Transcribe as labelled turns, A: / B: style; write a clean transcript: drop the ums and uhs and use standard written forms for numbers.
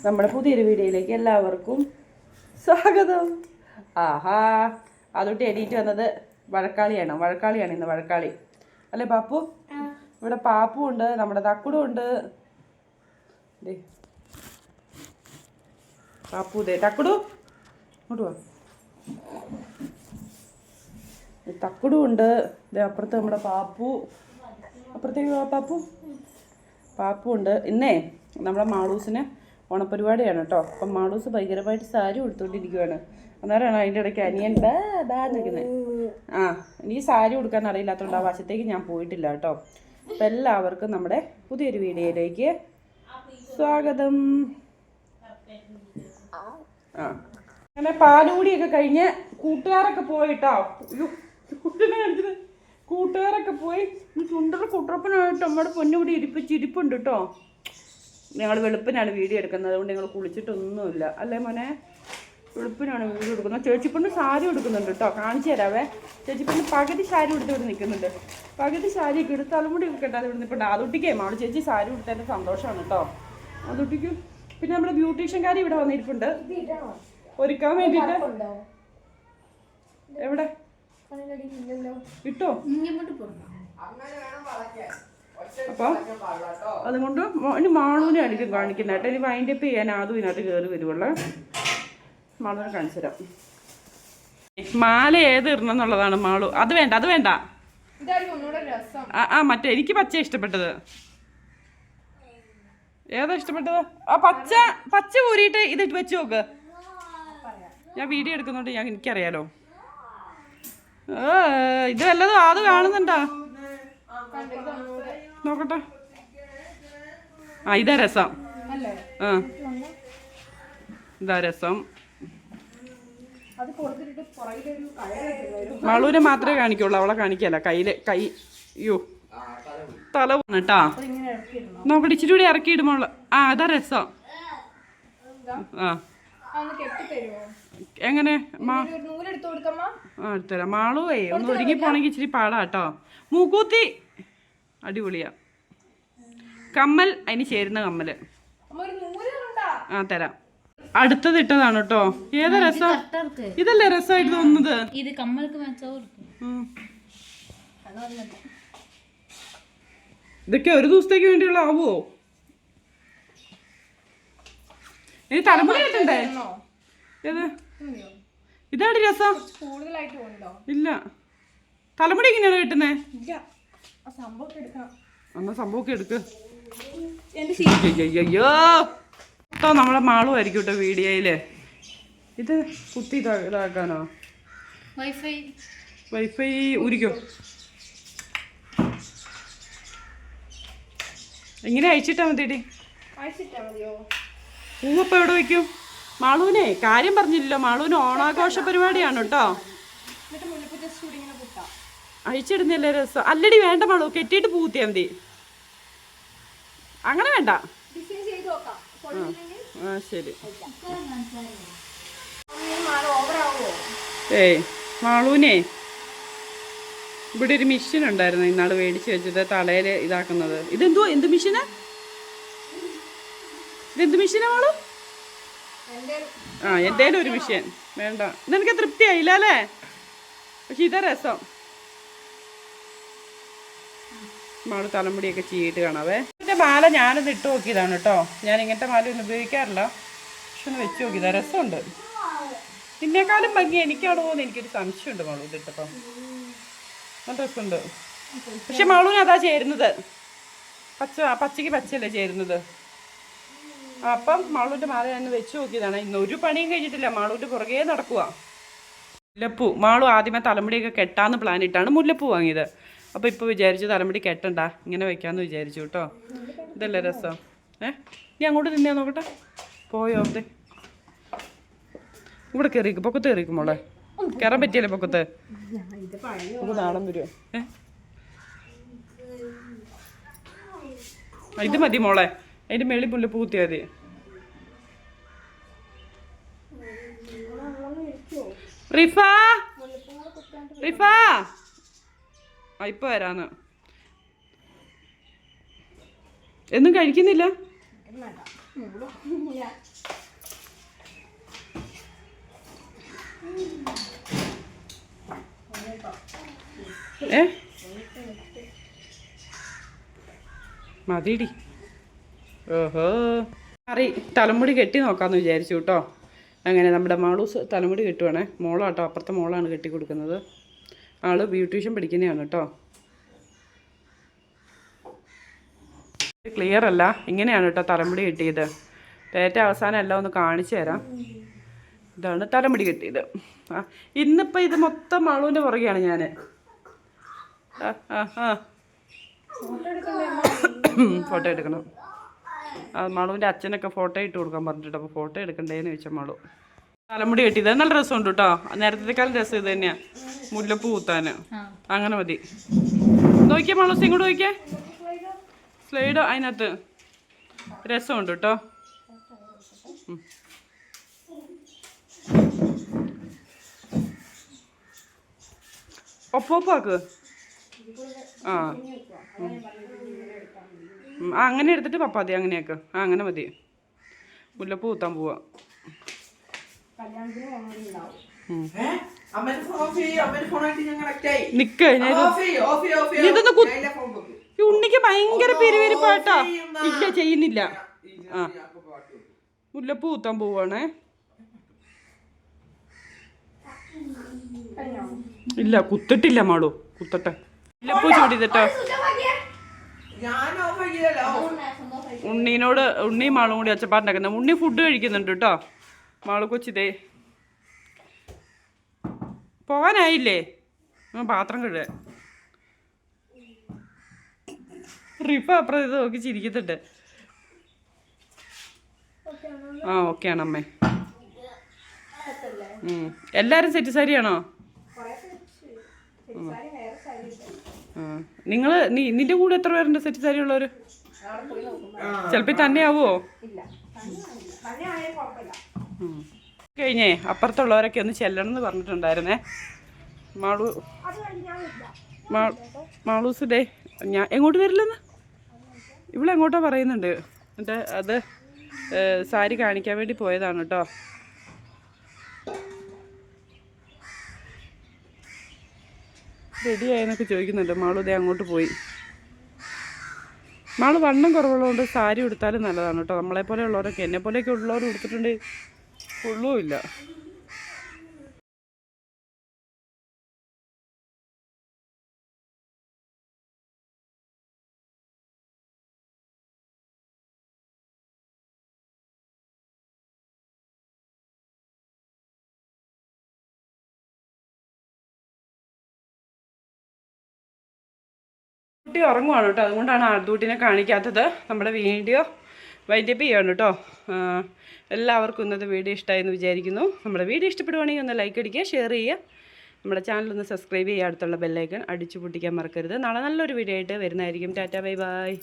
A: നമ്മുടെ പുതിയൊരു വീഡിയോയിലേക്ക് എല്ലാവർക്കും സ്വാഗതം. ആഹാ, അതുകൊണ്ട് എണീറ്റ് വന്നത് വഴക്കാളിയാണ് ഇന്ന് വഴക്കാളി അല്ലേ പാപ്പു? ഇവിടെ പാപ്പു ഉണ്ട്, നമ്മുടെ തക്കുടും ഉണ്ട്. പാപ്പു ദേ തക്കുടു ഇങ്ങോട്ട് വാ. തക്കുടും ഉണ്ട്. അപ്പുറത്ത് നമ്മുടെ പാപ്പു, അപ്പുറത്തേക്ക് പാപ്പു ഉണ്ട്. ഇന്നേ നമ്മുടെ മാളൂസിന് ഓണപ്പരിപാടിയാണ് കേട്ടോ. അപ്പം മാളൂസ് ഭയങ്കരമായിട്ട് സാരി ഉടുത്തോണ്ടിരിക്കുവാണ്. അന്നേരമാണ് അതിൻ്റെ ഇടയ്ക്ക് അനിയൻ ബാ നിൽക്കുന്നത്. എനിക്ക് സാരി ഉടുക്കാൻ അറിയില്ലാത്തതുകൊണ്ട് ആ വശത്തേക്ക് ഞാൻ പോയിട്ടില്ല കേട്ടോ. അപ്പം എല്ലാവർക്കും നമ്മുടെ പുതിയൊരു വീഡിയോയിലേക്ക് സ്വാഗതം. അങ്ങനെ പാലുകൂടിയൊക്കെ കഴിഞ്ഞ് കൂട്ടുകാരൊക്കെ പോയിട്ടോ. കൂട്ടുകാരൊക്കെ പോയി ചുണ്ടൊരു കുട്ടപ്പനായിട്ട് നമ്മുടെ പൊന്നുകൂടി ഇരിപ്പുണ്ട് കേട്ടോ. ഞങ്ങൾ വെളുപ്പിനാണ് വീഡിയോ എടുക്കുന്നത്, അതുകൊണ്ട് ഞങ്ങൾ കുളിച്ചിട്ടൊന്നുമില്ല അല്ലേ മോനെ? വെളുപ്പിനാണ് വീഡിയോ എടുക്കുന്നത്. ചേച്ചിപ്പെണ്ണ് സാരി എടുക്കുന്നുണ്ട് കേട്ടോ, കാണിച്ചു തരാവേ. ചേച്ചിപ്പെണ്ണ് പകുതി സാരി എടുത്ത് ഇവിടെ നിൽക്കുന്നുണ്ട്. പകുതി സാരിയൊക്കെ എടുത്ത് തലമുടി കിട്ടാതെ ഇവിടെ നിൽപ്പുണ്ട്. അതുട്ടിക്കേ മാളു ചേച്ചി സാരി കൊടുത്തതിൻ്റെ സന്തോഷമാണ് കേട്ടോ അതുട്ടിക്കും. പിന്നെ നമ്മുടെ ബ്യൂട്ടീഷ്യൻകാരി ഇവിടെ വന്നിരിപ്പുണ്ട് ഒരുക്കാൻ വേണ്ടിയിട്ട്. എവിടെ ഇട്ടോ? അപ്പോൾ അതുകൊണ്ട് ഇനി മാളൂനെ ആയിരിക്കും കാണിക്കുന്നതായിട്ട്. ഇനി വൈൻഡപ്പ് ചെയ്യാൻ അതും ഇതിനകത്ത് കയറി വരുവുള്ള മാളൂനെ കാണിച്ചു തരാം. മാല ഏത് ഇടണം എന്നുള്ളതാണ് മാളു. അത് വേണ്ട മറ്റേ എനിക്ക് പച്ച ഇഷ്ടപ്പെട്ടത്. ഏതാ ഇഷ്ടപ്പെട്ടത്? പച്ച കൂരിയിട്ട് ഇതിട്ട് വെച്ച് നോക്ക്. ഞാൻ വീഡിയോ എടുക്കുന്നോണ്ട് എനിക്കറിയാലോ. ഇത് വല്ലതും അത് കാണുന്നുണ്ടോ നോക്കട്ടെ. ഇതാ രസം. ഇതാ രസം. മാളൂനെ മാത്രമേ കാണിക്കുള്ളൂ, അവളെ കാണിക്കല്ല. അയ്യോ തല കേട്ടാ. നോക്കട്ടെ, ഇച്ചിരി കൂടി ഇറക്കിയിടുമ്പോൾ അതാ രസം. എങ്ങനെ എടുത്തരാം. മാളുവേ ഒന്ന് ഒരുങ്ങി പോണെങ്കിൽ ഇച്ചിരി പാടാ കേട്ടോ. മൂക്കൂത്തി അടിപൊളിയാ. കമ്മൽ അതിന് ചേരുന്ന കമ്മല് തരാം. അടുത്തത് ഇട്ടതാണ് കേട്ടോ. ഏതാ രസം? ഇതല്ലേ രസമായിട്ട് തോന്നുന്നത്. ഇതൊക്കെ ഒരു ദിവസത്തേക്ക് വേണ്ടിയുള്ള ആവുമോ? ഇനി തലമുടി കിട്ടണ്ടേ? ഇതാണ് രസം. ഇല്ല, തലമുടി എങ്ങനെയാണ് കിട്ടുന്നേ? എന്നാ സംഭവമൊക്കെ എടുക്ക്. അയ്യോ നമ്മളെ മാളുമായിരിക്കും കേട്ടോ വീഡിയോയില്. ഇത് കുത്തി ഇതാക്കാനോ? വൈഫൈ ഉരിക്കോ? എങ്ങനെ അയച്ചിട്ടാ മതിയടി? പൂവപ്പ എവിടെ വയ്ക്കും? മാളൂനെ കാര്യം പറഞ്ഞില്ലല്ലോ. മാളൂന് ഓണാഘോഷ പരിപാടിയാണ് കേട്ടോ. അയച്ചിടുന്നല്ലേ രസം. അല്ലടി വേണ്ട മാളൂ, കെട്ടിയിട്ട് പൂത്തിയാ മതി. അങ്ങനെ വേണ്ട. ശരി. മാളൂനെ ഇവിടെ ഒരു മെഷീൻ ഉണ്ടായിരുന്നു ഇന്നാള് മേടിച്ച് വെച്ചത്, തലയിൽ ഇതാക്കുന്നത്. എന്ത് മെഷീനാ? ഇതെന്ത് മെഷീനാ മാളു? എന്തേലും ഒരു മെഷീൻ വേണ്ട. നിനക്ക് തൃപ്തിയായില്ല അല്ലേ? പക്ഷെ ഇതാ രസം. മാള് തലമുടിയൊക്കെ ചീയിട്ട് കാണാവേ. ഇതിൻ്റെ മാല ഞാനൊന്ന് ഇട്ട് നോക്കിയതാണ് കേട്ടോ. ഞാൻ ഇങ്ങനത്തെ മാല ഒന്നും ഉപയോഗിക്കാറില്ല, പക്ഷെ ഒന്ന് വെച്ച് നോക്കിയതാ. രസമുണ്ട്. നിന്നേക്കാളും ഭംഗി എനിക്കാണോ എന്ന് എനിക്കൊരു സംശയമുണ്ട് മാളു ഇതിട്ടപ്പം. നല്ല രസമുണ്ട്. പക്ഷെ മാളൂന് അതാ ചേരുന്നത്. പച്ചയ്ക്ക് പച്ചയല്ലേ ചേരുന്നത്. അപ്പം മാളൂൻ്റെ മാല ഞാൻ വെച്ച് നോക്കിയതാണ്. ഇന്ന് ഒരു പണിയും കഴിഞ്ഞിട്ടില്ല, മാളൂൻ്റെ പുറകെ നടക്കുക. മുല്ലപ്പൂ മാളു ആദ്യമേ തലമുടിയൊക്കെ കെട്ടാന്ന് പ്ലാൻ ഇട്ടാണ് മുല്ലപ്പൂ വാങ്ങിയത്. അപ്പോൾ ഇപ്പോൾ വിചാരിച്ചു തലമുടി കെട്ടണ്ട, ഇങ്ങനെ വെക്കാമെന്ന് വിചാരിച്ചു കേട്ടോ. ഇതല്ലേ രസം. നീ അങ്ങോട്ട് നിന്നേ നോക്കട്ടെ. പോയോ? അതെ ഇവിടെ കയറിക്കും, പൊക്കത്ത് കയറിക്കും മോളെ. കയറാൻ പറ്റിയല്ലേ പൊക്കത്ത്? നാളം വരുമോ? ഇത് മതി മോളെ, അതിൻ്റെ മേളിൽ മുല്ലപ്പൂ കുത്തിയാൽ മതി. റിഫ ഇപ്പൊ വരാന്ന്. എന്നും കഴിക്കുന്നില്ല? ഏ മതിടി. ഓഹോ മാറി തലമുടി കെട്ടി നോക്കാമെന്ന് വിചാരിച്ചു കേട്ടോ. അങ്ങനെ നമ്മുടെ മാളൂസ് തലമുടി കെട്ടുവാണേ. മോളാട്ടോ, അപ്പുറത്തെ മോളാണ് കെട്ടി കൊടുക്കുന്നത്. ആള് ബ്യൂട്ടീഷ്യൻ പഠിക്കുന്നതാണ് കേട്ടോ. ക്ലിയർ അല്ല, ഇങ്ങനെയാണ് കേട്ടോ തലമുടി കെട്ടിയത്. ഏറ്റവും അവസാനം എല്ലാം ഒന്ന് കാണിച്ചു തരാം. ഇതാണ് തലമുടി കെട്ടിയത്. ഇന്നിപ്പോൾ ഇത് മൊത്തം മാളൂൻ്റെ പുറകെയാണ് ഞാൻ. ഫോട്ടോ എടുക്കണം. മാളുവിൻ്റെ അച്ഛനൊക്കെ ഫോട്ടോ ഇട്ട് കൊടുക്കാൻ പറഞ്ഞിട്ട്, അപ്പോൾ ഫോട്ടോ എടുക്കണ്ടേന്ന് ചോദിച്ചാൽ മാളു. തലമുടി കെട്ടിയത് നല്ല രസമുണ്ട് കേട്ടോ. നേരത്തേക്കാളും രസം ഇത് തന്നെയാണ്. മുല്ലപ്പൂ കൂത്താൻ അങ്ങനെ മതി. നോക്കിയേ മാളൂസ്, ഇങ്ങോട്ട് നോക്കിയേ. സ്ലൈഡ് അതിനകത്ത് രസമുണ്ട് കേട്ടോ. ഒപ്പോപ്പാക്ക് അങ്ങനെ എടുത്തിട്ട് പപ്പാതി അങ്ങനെയൊക്കെ അങ്ങനെ മതി. മുല്ലപ്പൂ കൂത്താൻ പോവാ. ഉണ്ണിക്ക് ഭയങ്കര പെരുവെരിപ്പാട്ടാ. ഇല്ല ചെയ്യുന്നില്ല. മുല്ലപ്പൂ കൂത്താൻ പോവാണേ. ഇല്ല കുത്തിട്ടില്ല മാളു, കുത്തട്ടെ. മുല്ലപ്പൂ ചൂടിട്ടോ. ഉണ്ണിയും മാളും കൂടി ഒച്ചപ്പാടുണ്ടാക്കുന്നത്. ഉണ്ണി ഫുഡ് കഴിക്കുന്നുണ്ട് കേട്ടോ. മാളു കൊച്ചിതേ പോകാനായില്ലേ? പാത്രം കഴുക. റിഫ അപ്പുറം ഇത് നോക്കി ചിരിക്കുന്നുണ്ട്. ഓക്കെയാണ് അമ്മേ. എല്ലാരും സെറ്റ് സാരിയാണോ? നിന്റെ കൂടെ എത്ര പേരുണ്ട് സെറ്റ് സാരി ഉള്ളവര്? ചിലപ്പോ തന്നെ ആവുമോ? കഴിഞ്ഞേ അപ്പുറത്തുള്ളവരൊക്കെ ഒന്ന് ചെല്ലണം എന്ന് പറഞ്ഞിട്ടുണ്ടായിരുന്നേ. മാളൂസ് ഡേ ഞാൻ എങ്ങോട്ട് വരില്ലെന്ന് ഇവളെങ്ങോട്ടോ പറയുന്നുണ്ട്. എന്നിട്ട് അത് സാരി കാണിക്കാൻ വേണ്ടി പോയതാണ് കേട്ടോ. റെഡിയായെന്നൊക്കെ ചോദിക്കുന്നുണ്ട്. മാളു ദേ അങ്ങോട്ട് പോയി. മാള് വണ്ണം കുറവുള്ളതുകൊണ്ട് സാരി ഉടുത്താലും നല്ലതാണ് കേട്ടോ. നമ്മളെപ്പോലെ ഉള്ളവരൊക്കെ, എന്നെപ്പോലെയൊക്കെ ഉള്ളവർ ഉടുത്തിട്ടുണ്ട് കൊള്ളുമില്ല. കുട്ടി ഉറങ്ങുവാണ് കേട്ടോ. അതുകൊണ്ടാണ് ആദ്യൂട്ടിനെ കാണിക്കാത്തത്. നമ്മുടെ വീഡിയോ വൈൻഡപ്പ് ചെയ്യാണ് കേട്ടോ. എല്ലാവർക്കും ഇന്നത്തെ വീഡിയോ ഇഷ്ടമായെന്ന് വിചാരിക്കുന്നു. നമ്മുടെ വീഡിയോ ഇഷ്ടപ്പെടുവാണെങ്കിൽ ഒന്ന് ലൈക്ക് അടിക്കുക, ഷെയർ ചെയ്യുക. നമ്മുടെ ചാനലൊന്ന് സബ്സ്ക്രൈബ് ചെയ്യുക. അടുത്തുള്ള ബെല്ലൈക്കൺ അടിച്ചു പൊട്ടിക്കാൻ മറക്കരുത്. നാളെ നല്ലൊരു വീഡിയോ ആയിട്ട് വരുന്നതായിരിക്കും. Tata bye bye.